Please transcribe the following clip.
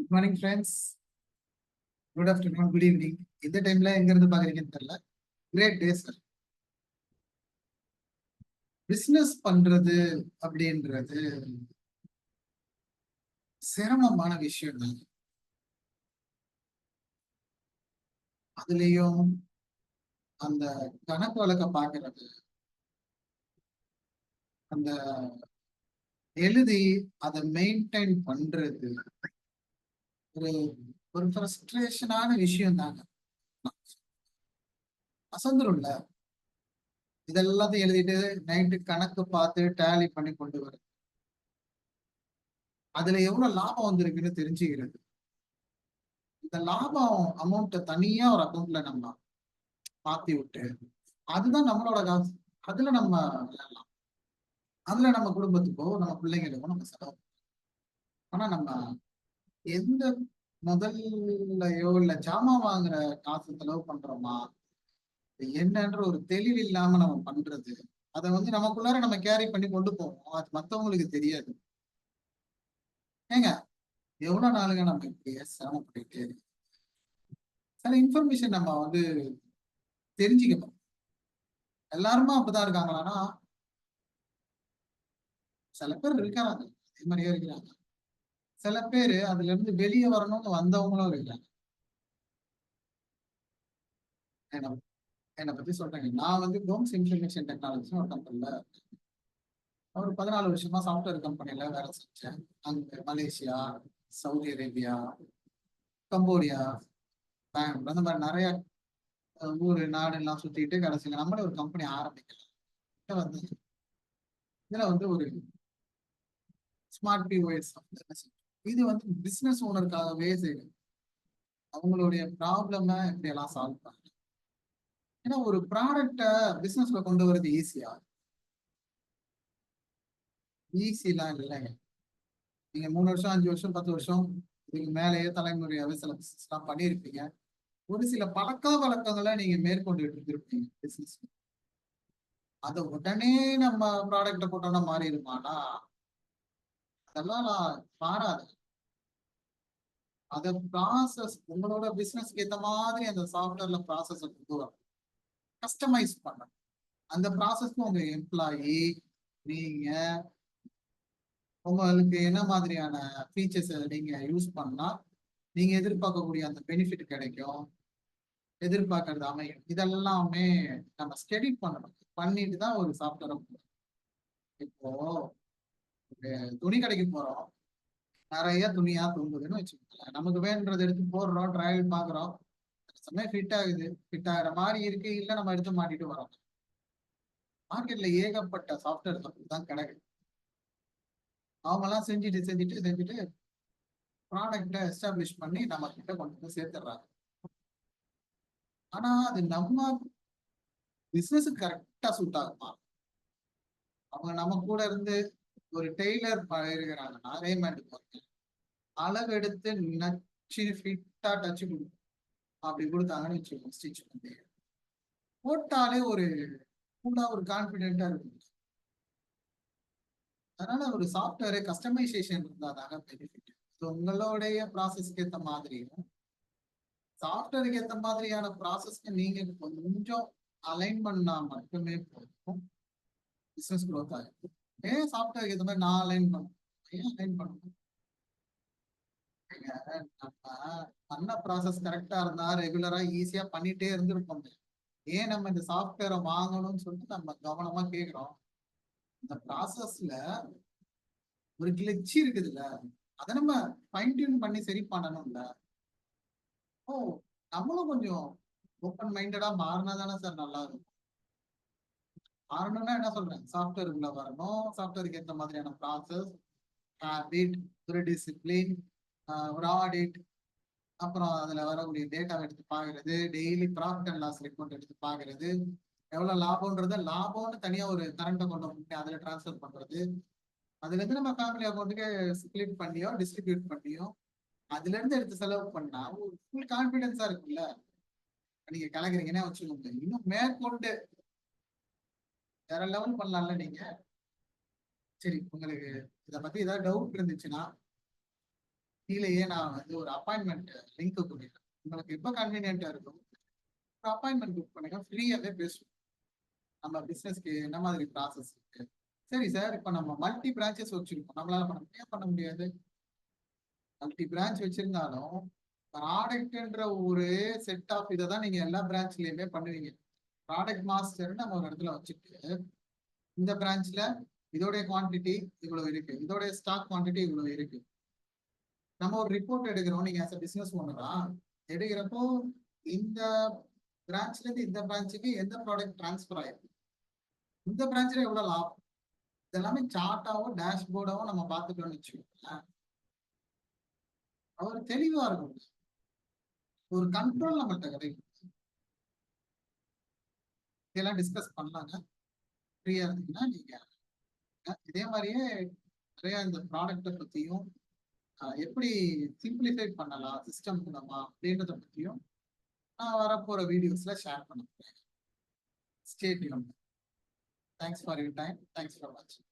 Good morning friends. Good afternoon, good evening. இந்த டைம்ல எங்க இருந்து பாக்குறீங்கன்னு தெரியல. Great day sir. பிசினஸ் பண்றது அப்படின்றது சிரமமான விஷயம் தான். அதுலயும் அந்த கணக்கு வழக்க பாக்குறது, அந்த எழுதி அதை மெயின்டைன் பண்றது ஒரு ஒரு ஃப்ரஸ்ட்ரேஷனான விஷயம் தாங்க. அசந்துரும்ல, இதெல்லாத்தையும் எழுதிட்டு நைட்டு கணக்கு பார்த்து டேலி பண்ணி கொண்டு வர அதுல எவ்வளவு லாபம் வந்திருக்குன்னு தெரிஞ்சுக்கிறது. இந்த லாபம் அமௌண்ட்டை தனியா ஒரு அக்கௌண்ட்ல நம்ம மாத்தி விட்டு அதுதான் நம்மளோட காசு. அதுல நம்ம விளையாடலாம். அதுல நம்ம குடும்பத்துக்கோ நம்ம பிள்ளைங்களுக்கோ நம்ம செலவு. ஆனா நம்ம எந்த முதல்லையோ இல்ல ஜாமான் வாங்குற காசு செலவு பண்றோமா என்னன்ற ஒரு தெளிவு இல்லாம நம்ம பண்றது, அதை நமக்குள்ளார நம்ம கேரி பண்ணி கொண்டு போவோம். அது மத்தவங்களுக்கு தெரியாது. ஏங்க, எவ்வளவு நாளுங்க நம்ம இப்படியே சிரமப்பட்டுட்டே இருக்கு. சில இன்ஃபர்மேஷன் நம்ம தெரிஞ்சுக்கணும். எல்லாருமே அப்படிதான் இருக்காங்களான்னா சில பேர் இருக்காங்க, அதே மாதிரியே இருக்கிறாங்க. சில பேர் அதுல இருந்து வெளியே வரணும்னு வந்தவங்களும் இருக்காங்க. என்னை பத்தி சொல்றேங்க. நான் டோம்ஸ் இன்ஃபர்மேஷன் டெக்னாலஜி ஒரு கம்பெனில ஒரு 14 வருஷமா சாஃப்ட்வேர் கம்பெனில வேலை செஞ்சேன். அங்க Malaysia, Saudi Arabia, Cambodia, Bangalore, அந்த மாதிரி நிறைய ஊர் நாடு எல்லாம் சுத்திட்டு கடைசியில நம்மளே ஒரு கம்பெனி ஆரம்பிக்கலாம். இதுல ஒரு ஸ்மார்ட் பிஓஎஸ் இது பிசினஸ் ஓனருக்காகவே செய்யும். அவங்களுடைய ப்ராப்ளம் இப்படி எல்லாம் சால்வ் பண்ண. ஏன்னா ஒரு ப்ராடக்டை பிசினஸ்ல கொண்டு வரது ஈஸியா? ஈஸிலாம் இல்லைங்க. நீங்க 3 வருஷம் 5 வருஷம் 10 வருஷம் இதுக்கு மேலேயே தலைமுறையாவே சில பிசினஸ் எல்லாம் பண்ணியிருப்பீங்க. ஒரு சில பழக்க வழக்கங்களை நீங்க மேற்கொண்டு இருப்பீங்க பிசினஸ். அதை உடனே நம்ம ப்ராடக்ட போட்டோம்னா மாறிடுமானா அதெல்லாம் நான் மாறாது. அத ப்ராசஸ் உங்களோட பிசினஸ்க்கு ஏற்ற மாதிரி அந்த சாஃப்ட்வேர்ல ப்ராசஸ் கொண்டு வரணும். கஸ்டமைஸ் பண்ணணும். அந்த ப்ராசஸ்க்கு உங்க எம்ப்ளாயி, நீங்க உங்களுக்கு என்ன மாதிரியான ஃபீச்சர்ஸ் நீங்க யூஸ் பண்ணா நீங்க எதிர்பார்க்கக்கூடிய அந்த பெனிஃபிட் கிடைக்கும், எதிர்பார்க்கறது அமையும். இதெல்லாமே நம்ம ஸ்டடி பண்ணணும். பண்ணிட்டு தான் ஒரு சாஃப்ட்வேர். இப்போ துணி கடைக்கு போறோம், நிறைய துணியா தொங்குதுன்னு வச்சுக்கோங்களேன். நமக்கு வேணுன்றதை எடுத்து போடுறோம், ட்ரையல் பாக்குறோம், சமயம் ஃபிட் ஆகுது, ஃபிட் ஆகிற மாதிரி இருக்கு, இல்ல நம்ம எடுத்து மாட்டிட்டு வரோம். மார்க்கெட்ல ஏகப்பட்ட சாஃப்ட்வேர் தான் கிடைக்குது. அவங்க எல்லாம் செஞ்சுட்டு ப்ராடக்டை எஸ்டாப்ளிஷ் பண்ணி நம்ம கிட்ட கொண்டு போய் சேர்த்துடுறாங்க. ஆனா அது நம்ம பிசினஸுக்கு கரெக்டா சூட் ஆகுமா? அவங்க நம்ம கூட இருந்து ஒரு டெய்லர் இருக்கிறாங்கன்னா ரேமண்ட் அளவு எடுத்து நச்சு ஃபிட்டா டச்சு கொடுக்கும். அப்படி கொடுத்தாங்கன்னு வச்சுக்கோங்க, ஸ்டிச் பண்ணி போட்டாலே ஒரு கான்பிடென்டா இருக்கும். அதனால ஒரு சாஃப்ட்வேர் கஸ்டமைசேஷன் இருந்தாதாங்க பெனிஃபிட். உங்களுடைய ப்ராசஸ்க்கு ஏற்ற மாதிரியும் சாஃப்ட்வேருக்கு ஏற்ற மாதிரியான ப்ராசஸ்க்கு நீங்க கொஞ்சம் அலைன் பண்ணா மட்டுமே போதும் பிசினஸ் க்ரோத் ஆகும். ஏன் சாஃப்ட்வேருக்கு ஏற்ற மாதிரி நான் அலைன் பண்ணணும்? ஏன் அலைன் பண்ணணும்? நம்ம பண்ண ப்ராசஸ் கரெக்டா இருந்தா ரெகுலரா ஈஸியா பண்ணிட்டே இருந்திருப்போம். ஏன் நம்ம இந்த சாஃப்ட்வேரை வாங்கணும்னு சொல்லிட்டு நம்ம கவனமா கேட்கிறோம். இந்த ப்ராசஸ்ல ஒரு கிளிச் இருக்குதுல்ல, அதை நம்ம ஃபைன் டியூன் பண்ணி சரி பண்ணணும்ல. ஓ, நம்மளும் கொஞ்சம் ஓப்பன் மைண்டடா மாறினா தானே சார் நல்லா இருக்கும். மாறணும்னா என்ன சொல்றேன், சாஃப்ட்வேருக்குள்ள வரணும், சாஃப்ட்வேருக்கு ஏற்ற மாதிரியான ப்ராசஸ், ஹேபிட், ஒரு டிசிப்ளின், ஒரு ஆடிட், அப்புறம் அதுல வரக்கூடிய டேட்டாவை எடுத்து பாக்குறது, daily profit and loss report எடுத்து பாக்குறது, எவ்வளவு லாபம்னு தனியா ஒரு கரண்ட்டை கொண்டு வந்து அதுல டிரான்ஸ்ஃபர் பண்றது, அதுல இருந்து நம்ம ஃபேமிலி அக்கௌண்ட்டுக்கு ஸ்பிளிட் பண்ணியோ டிஸ்ட்ரிபியூட் பண்ணியோ அதுல இருந்து எடுத்து செலவு பண்ணா ஒரு ஃபுல் கான்பிடன்ஸா இருக்குல்ல. நீங்க கலக்குறீங்கன்னா வச்சுக்கோங்க, இன்னும் மேற்கொண்டு வேற லெவல் பண்ணலாம்ல நீங்க. சரி, உங்களுக்கு இதை பத்தி ஏதாவது டவுட் இருந்துச்சுன்னா கீழேயே நான் வந்து ஒரு அப்பாயின்மெண்ட் லிங்க் கொடுக்குறேன். உங்களுக்கு எப்ப கன்வீனியன்ட்டா இருக்கும் ஒரு அப்பாயின்மெண்ட் புக் பண்ணுங்க. ஃப்ரீயாவே பேசுவோம். நம்ம பிசினஸ்க்கு என்ன மாதிரி ப்ராசஸ் இருக்கு. சரி சார், இப்ப நம்ம மல்டி பிரான்ச்சஸ் வச்சிருக்கோம். நம்மளால பண்ண முடியாது. மல்டி பிரான்ச் வச்சிருந்தாலும் ப்ராடக்ட்ன்ற ஒரு செட் ஆஃப் இதை தான் நீங்க எல்லா பிரான்ச்லயுமே பண்ணுவீங்க. ப்ராடக்ட் மாஸ்டர் நம்ம ஒரு இடத்துல வச்சுட்டு இந்த பிரான்ச்ல இதோடைய குவான்டிட்டி இவ்வளவு இருக்கு, இதோடைய ஸ்டாக் குவான்டிட்டி இவ்வளவு இருக்கு. நம்ம ஒரு ரிப்போர்ட் எடுக்கிறோம். நீங்க ஆஸ் அ பிசினஸ் ஓனரா எடுக்கிறப்போ இந்த பிரான்ச்ல இருந்து இந்த பிரான்ச்சுக்கு எந்த ப்ராடக்ட் டிரான்ஸ்பர் ஆயிருக்கு, இந்த பிரான்ச்ல எவ்வளவு லாபம், இதெல்லாமே சார்ட்டாவோ டேஷ்போர்டாவோ நம்ம பார்த்துட்டோம்னு வச்சுக்கோங்களேன். அவர் தெளிவா இருக்கும். ஒரு கண்ட்ரோல் நம்மகிட்ட கிடைக்கும். இதெல்லாம் டிஸ்கஸ் பண்ணலாங்க. ஃப்ரீயா இருந்தீங்கன்னா நீங்க இதே மாதிரியே நிறைய இந்த ப்ராடக்ட்டை பத்தியும் எப்படி சிம்பிளிஃபை பண்ணலாம் சிஸ்டம் மூலமா அப்படின்றத பத்தியும் நான் வரப்போற வீடியோஸ்ல ஷேர் பண்ண போறேன். Stay tuned. Thanks for your time. Thanks for வாட்சிங்.